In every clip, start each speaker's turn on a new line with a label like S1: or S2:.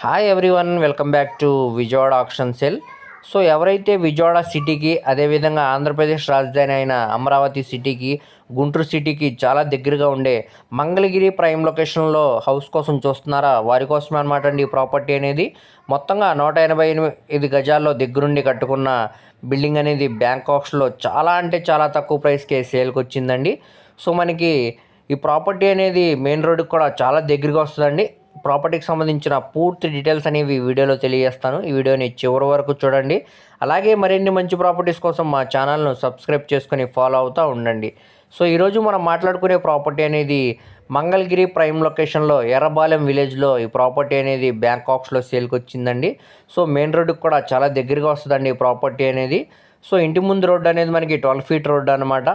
S1: Hi everyone, welcome back to Vijayawada auction cell. So ఎవరైతే విజయవాడ సిటీకి, అదేవిధంగా ఆంధ్రప్రదేశ్ రాజధాని అయిన అమరావతి సిటీకి, గుంటూరు సిటీకి చాలా దగ్గరగా ఉండే మంగళగిరి ప్రైమ్ లొకేషన్లో హౌస్ కోసం చూస్తున్నారా, వారి కోసమే అనమాట అండి ఈ ప్రాపర్టీ అనేది. మొత్తంగా 188 గజాల్లో దగ్గరుండి కట్టుకున్న బిల్డింగ్ అనేది బ్యాంకాక్స్లో చాలా అంటే చాలా తక్కువ ప్రైస్కే సేల్కి వచ్చిందండి. సో మనకి ఈ ప్రాపర్టీ అనేది మెయిన్ రోడ్డుకి కూడా చాలా దగ్గరగా వస్తుందండి. ప్రాపర్టీకి సంబంధించిన పూర్తి డీటెయిల్స్ అనేవి ఈ వీడియోలో తెలియజేస్తాను. ఈ వీడియోని చివరి వరకు చూడండి. అలాగే మరిన్ని మంచి ప్రాపర్టీస్ కోసం మా ఛానల్ను సబ్స్క్రైబ్ చేసుకొని ఫాలో అవుతూ ఉండండి. సో ఈరోజు మనం మాట్లాడుకునే ప్రాపర్టీ అనేది మంగళగిరి ప్రైమ్ లొకేషన్లో ఎర్రబాలెం విలేజ్లో ఈ ప్రాపర్టీ అనేది బ్యాంకాక్స్లో సేల్కి వచ్చిందండి. సో మెయిన్ రోడ్డుకి కూడా చాలా దగ్గరగా వస్తుందండి ఈ ప్రాపర్టీ అనేది. సో ఇంటి ముందు రోడ్డు అనేది మనకి 12 ఫీట్ రోడ్డు అనమాట.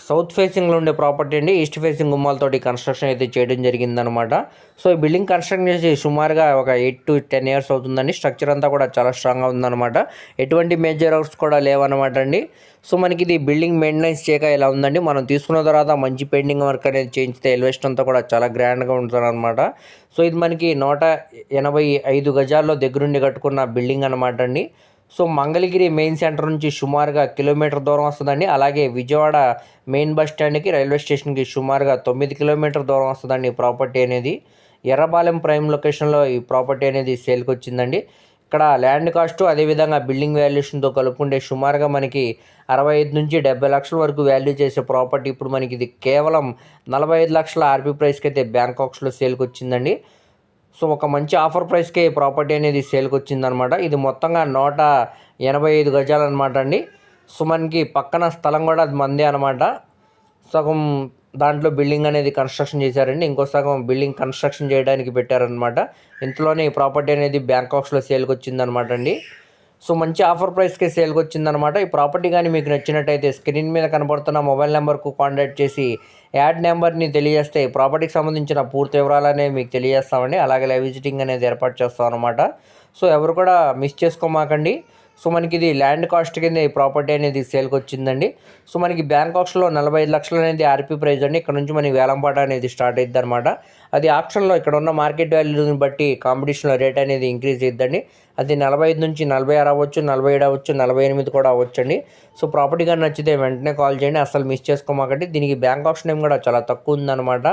S1: సౌత్ ఫేసింగ్లో ఉండే ప్రాపర్టీ అండి. ఈస్ట్ ఫేసింగ్ గుమ్మాలతోటి కన్స్ట్రక్షన్ అయితే చేయడం జరిగిందనమాట. సో ఈ బిల్డింగ్ కన్స్ట్రక్షన్ చేసి సుమారుగా ఒక 8 to 10 years అవుతుందండి. స్ట్రక్చర్ అంతా కూడా చాలా స్ట్రాంగ్గా ఉందన్నమాట. ఎటువంటి మేజర్ వర్క్స్ కూడా లేవన్నమాట అండి. సో మనకి ఇది బిల్డింగ్ మెయింటెనెన్స్ చేయక ఇలా ఉందండి. మనం తీసుకున్న తర్వాత మంచి పెయింటింగ్ వర్క్ అనేది చేయించితే ఎలివేషన్ అంతా కూడా చాలా గ్రాండ్గా ఉంటుంది అనమాట. సో ఇది మనకి 185 గజాల్లో దగ్గరుండి కట్టుకున్న బిల్డింగ్ అనమాట అండి. సో మంగళగిరి మెయిన్ సెంటర్ నుంచి సుమారుగా కిలోమీటర్ దూరం వస్తుందండి. అలాగే విజయవాడ మెయిన్ బస్ స్టాండ్కి, రైల్వే స్టేషన్కి సుమారుగా 9 కిలోమీటర్ దూరం వస్తుందండి ఈ ప్రాపర్టీ అనేది. ఎర్రబాలెం ప్రైమ్ లొకేషన్లో ఈ ప్రాపర్టీ అనేది సేల్కి వచ్చిందండి. ఇక్కడ ల్యాండ్ కాస్ట్, అదేవిధంగా బిల్డింగ్ వాల్యుయేషన్తో కలుపుకుంటే సుమారుగా మనకి 65 నుంచి 70 లక్షల వరకు వాల్యూ చేసే ప్రాపర్టీ ఇప్పుడు మనకి ఇది కేవలం 45 లక్షల ఆర్పీ ప్రైస్కి అయితే బ్యాంకాక్స్లో సేల్కి వచ్చిందండి. సో ఒక మంచి ఆఫర్ ప్రైస్కే ప్రాపర్టీ అనేది సేల్కి వచ్చిందనమాట. ఇది మొత్తంగా 185 గజాలు అనమాట అండి. సో మనకి పక్కన స్థలం కూడా అది మందే అనమాట. సగం దాంట్లో బిల్డింగ్ అనేది కన్స్ట్రక్షన్ చేశారండి, ఇంకో సగం బిల్డింగ్ కన్స్ట్రక్షన్ చేయడానికి పెట్టారనమాట. ఇంతలోనే ఈ ప్రాపర్టీ అనేది బ్యాంకాక్స్లో సేల్కి వచ్చిందనమాట అండి. సో మంచి ఆఫర్ ప్రైస్కే సేల్కి వచ్చిందనమాట. ఈ ప్రాపర్టీ కానీ మీకు నచ్చినట్టయితే స్క్రీన్ మీద కనబడుతున్న మొబైల్ నెంబర్కు కాంటాక్ట్ చేసి యాడ్ నెంబర్ని తెలియజేస్తే ప్రాపర్టీకి సంబంధించిన పూర్తి వివరాలనే మీకు తెలియజేస్తామండి. అలాగే లైవ్ విజిటింగ్ అనేది ఏర్పాటు చేస్తాం అనమాట. సో ఎవరు కూడా మిస్ చేసుకోమాకండి. సో మనకి ఇది ల్యాండ్ కాస్ట్ కింద ఈ ప్రాపర్టీ అనేది సేల్కి వచ్చిందండి. సో మనకి బ్యాంకాక్స్లో 45 లక్షలు అనేది ఆర్పీ ప్రైస్ అండి. ఇక్కడ నుంచి మనకి వేలంపాట అనేది స్టార్ట్ అవుతుంది అనమాట. అది ఆప్షన్లో ఇక్కడ ఉన్న మార్కెట్ వాల్యూని బట్టి కాంపిటీషన్లో రేట్ అనేది ఇంక్రీజ్ అవుతుందండి. అది 45 నుంచి 46 అవ్వచ్చు, 47 అవ్వచ్చు, 48 కూడా అవ్వచ్చండి. సో ప్రాపర్టీ కానీ నచ్చితే వెంటనే కాల్ చేయండి, అసలు మిస్ చేసుకోమాకండి. దీనికి బ్యాంక్ ఆప్షన్ ఏం కూడా చాలా తక్కువ ఉందన్నమాట.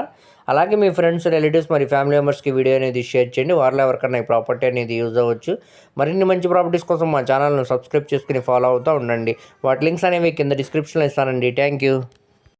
S1: అలాగే మీ ఫ్రెండ్స్, రిలేటివ్స్, మరి ఫ్యామిలీ మెంబర్స్కి వీడియో అనేది షేర్ చేయండి. వారిలో ఎవరికన్నా ఈ ప్రాపర్టీ అనేది యూజ్ అవ్వచ్చు. మరిన్ని మంచి ప్రాపర్టీస్ కోసం మా ఛానల్ను సబ్స్క్రైబ్ చేసుకుని ఫాలో అవుతూ ఉండండి. వాటి లింక్స్ అనేవి కింద డిస్క్రిప్షన్లో ఇస్తానండి. Thank you.